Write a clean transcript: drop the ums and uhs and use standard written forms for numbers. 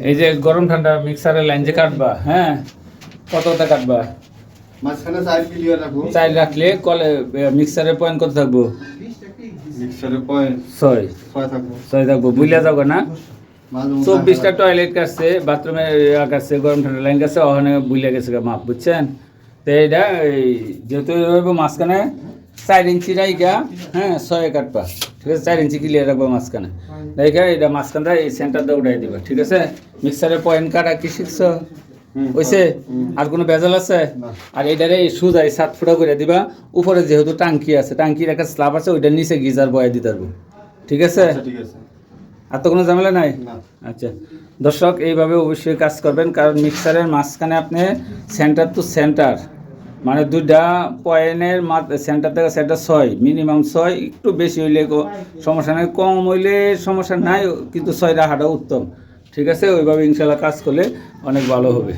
এই যে গরম ঠান্ডা মিক্সারের লাইন যে কাটবা, হ্যাঁ কতটা কাটবা? মাঝখানে 4 ক্লিয়ার রাখবো। 4 রাখলে কলে মিক্সারের পয়েন্ট কত থাকবো? মিক্সারের পয়েন্ট 6 থাকবো। 6 থাকবো, বুঝলে যাবো না? মাঝে 24টা টয়লেট কাটছে, বাথরুমে কাটছে, গরম ঠান্ডা লাইন কাটছে, ওখানে বুঝলে গেছে মাপ, বুঝছেন? তো এইটা যেহেতু রইব মাঝখানে 4 ইঞ্চি রাইকা, হ্যাঁ 6 কাটবা, ঠিক আছে? 4 ইঞ্চি ক্লিয়ার রাখবো মাঝখানে রাইকা, এটা মাঝখানটা এই সেন্টারটা উঠাই দিবা, ঠিক আছে? মিক্সারের পয়েন্ট কাটা কি শিখছো? হইছে? আর কোনো ভেজাল আছে? আর এইটারে সুজা 7 ফুটা করে দিবা। উপরে যেহেতু টাঙ্কি আছে, টাঙ্কির একটা স্ল্যাব আছে, ওইটার নিচে গিজার বয়া দিতে পারবো, ঠিক আছে? ঠিক আছে। আর তো কোনো ঝামেলা নাই? না। আচ্ছা দর্শক, এইভাবে অবশ্যই কাজ করবেন, কারণ মিক্সারের মাঝখানে আপনি সেন্টার টু সেন্টার, মানে দুইটা পয়েন্টের সেন্টার থেকে সেন্টার 6, মিনিমাম 6, একটু বেশি হইলে সমস্যা নাই, কম হইলে সমস্যা নাই, কিন্তু 6 রাখাটা উত্তম, ঠিক আছে? ওইভাবে ইনশাল্লাহ কাজ করলে অনেক ভালো হবে।